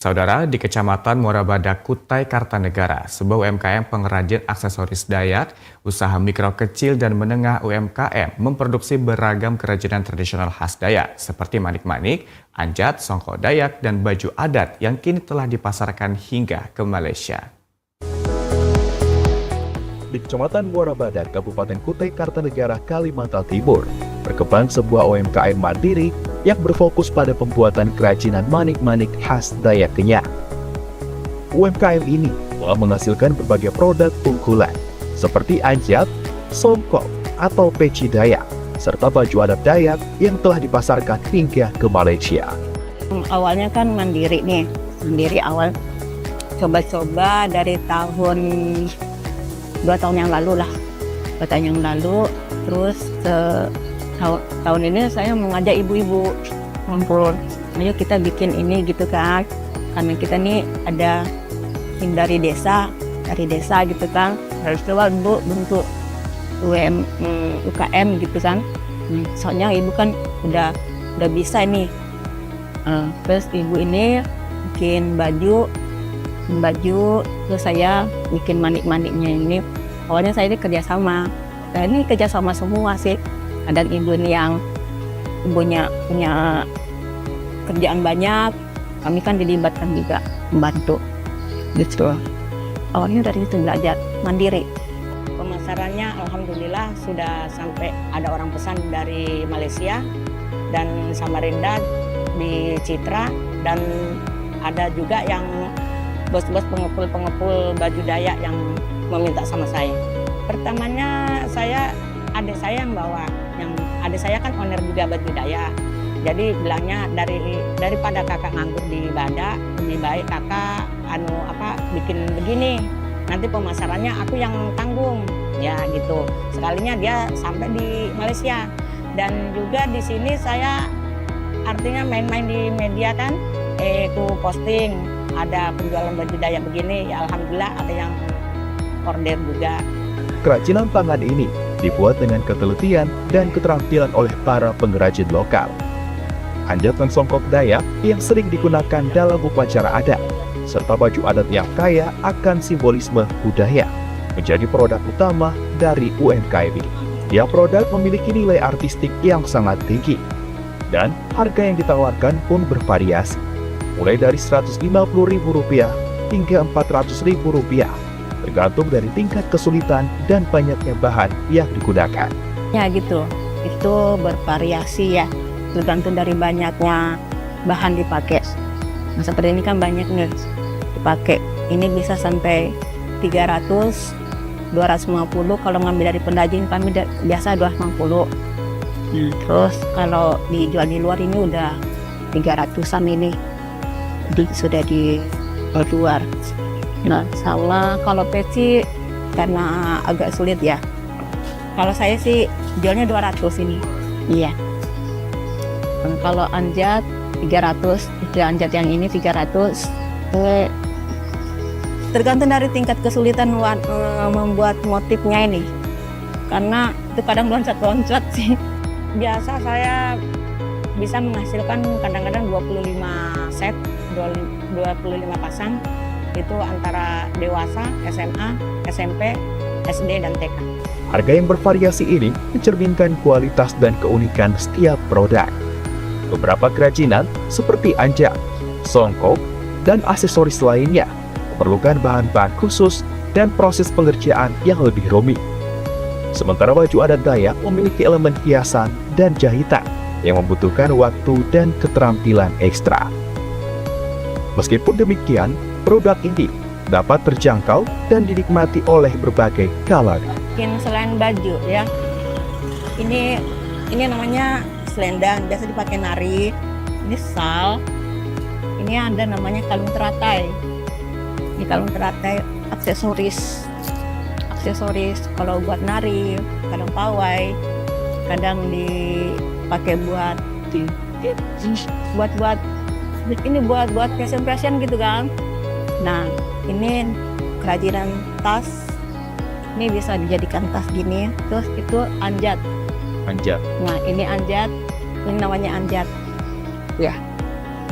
Saudara, di Kecamatan Muara Badak, Kutai Kartanegara, sebuah UMKM pengrajin aksesoris Dayak, usaha mikro kecil dan menengah UMKM memproduksi beragam kerajinan tradisional khas Dayak seperti manik-manik, anjat, songkok Dayak, dan baju adat yang kini telah dipasarkan hingga ke Malaysia. Di Kecamatan Muara Badak, Kabupaten Kutai Kartanegara, Kalimantan Timur, berkembang sebuah UMKM mandiri yang berfokus pada pembuatan kerajinan manik-manik khas Dayak Kenyah. UMKM ini telah menghasilkan berbagai produk unggulan seperti anjat, songkok atau peci Dayak, serta baju adat Dayak yang telah dipasarkan hingga ke Malaysia. Awalnya kan mandiri nih, mandiri awal coba-coba dari tahun 2 tahun yang lalu lah, 2 tahun yang lalu, terus tahun ini saya mengajak ibu-ibu ngumpul, ayo kita bikin ini gitu kan, karena kita nih ada dari desa gitu kan, harus coba bentuk UKM gitu kan, soalnya ibu kan udah bisa nih, terus ibu ini bikin baju, terus saya bikin manik-maniknya ini. Awalnya saya ini kerjasama, dan ini kerjasama semua sih. Kadang ibu ini yang ibunya punya kerjaan banyak, kami kan dilibatkan juga membantu. Gitu. Awalnya dari itu belajar mandiri. Pemasarannya alhamdulillah sudah sampai ada orang pesan dari Malaysia dan Samarinda di Citra, dan ada juga yang bos-bos pengepul baju Dayak yang meminta sama saya. Pertamanya adik saya yang bawa, yang adik saya kan owner juga baju Dayak. Jadi bilangnya daripada kakak nganggur di Badak, lebih baik kakak bikin begini. Nanti pemasarannya aku yang tanggung, ya gitu. Sekalinya dia sampai di Malaysia, dan juga di sini saya artinya main-main di media kan, aku posting ada penjualan baju Dayak begini, ya alhamdulillah ada yang order juga. Kerajinan tangan ini dibuat dengan ketelitian dan keterampilan oleh para pengrajin lokal. Anjat dan songkok Dayak yang sering digunakan dalam upacara adat, serta baju adat yang kaya akan simbolisme budaya, menjadi produk utama dari UMKM ini. Tiap produk memiliki nilai artistik yang sangat tinggi, dan harga yang ditawarkan pun bervariasi, mulai dari Rp150.000 hingga Rp400.000, tergantung dari tingkat kesulitan dan banyaknya bahan yang digunakan. Ya gitu, itu bervariasi ya, tergantung dari banyaknya bahan dipakai. Nah, seperti ini kan banyak nih dipakai, ini bisa sampai 300, 250, kalau ngambil dari pengrajin kami biasa 250. Nah, terus kalau dijual di luar ini udah 300-an ini. Sudah di luar. Nah, sama kalau peci karena agak sulit ya. Kalau saya sih jualnya 200 ini. Iya. Kalau anjat 300, anjat yang ini 300. Tergantung dari tingkat kesulitan membuat motifnya ini. Karena itu kadang loncat-loncat sih. Biasa saya bisa menghasilkan kadang-kadang 25 set, 25 pasang, itu antara dewasa, SMA, SMP, SD, dan TK. Harga yang bervariasi ini mencerminkan kualitas dan keunikan setiap produk. Beberapa kerajinan seperti anjat, songkok, dan aksesoris lainnya memerlukan bahan-bahan khusus dan proses pengerjaan yang lebih rumit. Sementara baju adat Dayak memiliki elemen hiasan dan jahitan yang membutuhkan waktu dan keterampilan ekstra. Meskipun demikian, produk ini dapat terjangkau dan dinikmati oleh berbagai kalangan. Selain baju ya, ini namanya selendang, biasa dipakai nari. Ini sal, ini ada namanya kalung teratai. Ini kalung teratai aksesoris kalau buat nari, kadang pawai, kadang dipakai buat fashion gitu kan. Nah, ini kerajinan tas, ini bisa dijadikan tas gini. Terus itu anjat. Nah, ini anjat, ini namanya anjat. Ya,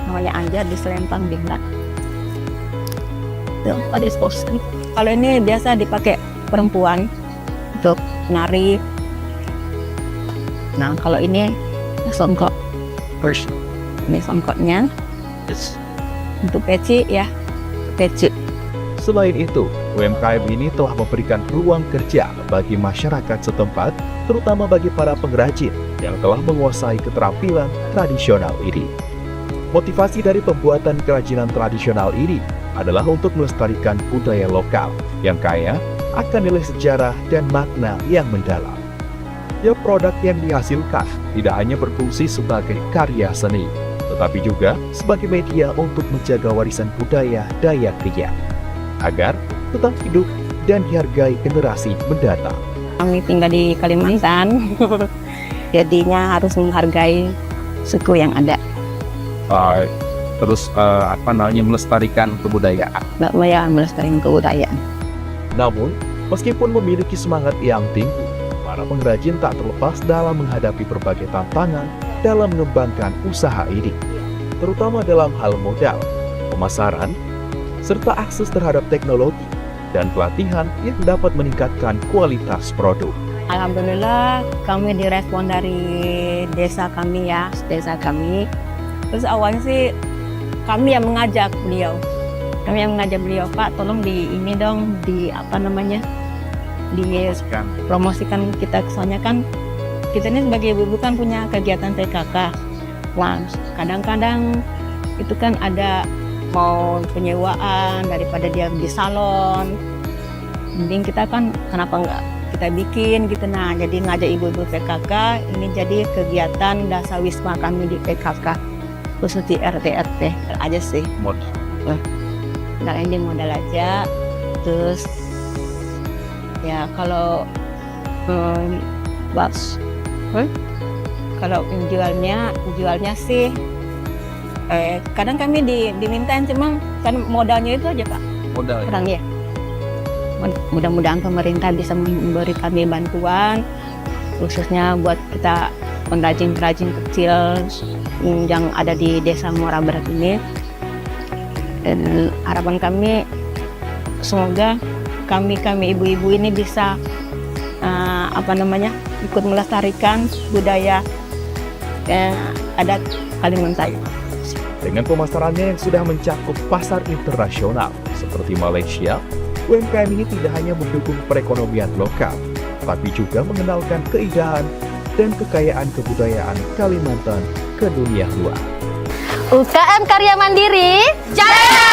namanya anjat di selempang dinglat. Tuh, ada poster. Kalau ini biasa dipakai perempuan untuk nari. Nah, kalau ini songkok. First. Ini songkoknya. Untuk peci ya, peci. Selain itu, UMKM ini telah memberikan ruang kerja bagi masyarakat setempat, terutama bagi para pengrajin yang telah menguasai keterampilan tradisional ini. Motivasi dari pembuatan kerajinan tradisional ini adalah untuk melestarikan budaya lokal yang kaya akan nilai sejarah dan makna yang mendalam. Ya, produk yang dihasilkan tidak hanya berfungsi sebagai karya seni, tetapi juga sebagai media untuk menjaga warisan budaya Dayak Riyak, agar tetap hidup dan dihargai generasi mendatang. Kami tinggal di Kalimantan, jadinya harus menghargai suku yang ada. Terus melestarikan kebudayaan. Mbak Maya melestarikan kebudayaan. Namun, meskipun memiliki semangat yang tinggi, para pengrajin tak terlepas dalam menghadapi berbagai tantangan dalam mengembangkan usaha ini, terutama dalam hal modal, pemasaran, serta akses terhadap teknologi dan pelatihan yang dapat meningkatkan kualitas produk. Alhamdulillah kami direspon dari desa kami. Terus awalnya sih kami yang mengajak beliau. Pak, tolong dipromosikan kita, soalnya kan kita ini sebagai ibu-ibu kan punya kegiatan PKK. Wah, kadang-kadang itu kan ada mau penyewaan daripada dia di salon. Mending kita kan kenapa nggak kita bikin gitu. Nah, jadi ngajak ibu-ibu PKK ini jadi kegiatan dasawisma kami di PKK, khusus di RT aja sih. Nah, ini modal aja. Terus ya kalau kalau jualnya sih kadang kami dimintain, cuma kan modalnya itu aja Pak. Modal. Kurang ya. Mudah-mudahan pemerintah bisa memberi kami bantuan, khususnya buat kita pengrajin-pengrajin kecil yang ada di Desa Muara Barat ini. Dan harapan kami semoga kami ibu-ibu ini bisa ikut melestarikan budaya adat Kalimantan. Dengan pemasarannya yang sudah mencakup pasar internasional seperti Malaysia, UMKM ini tidak hanya mendukung perekonomian lokal, tapi juga mengenalkan keindahan dan kekayaan kebudayaan Kalimantan ke dunia luar. UKM Karya Mandiri, jaya!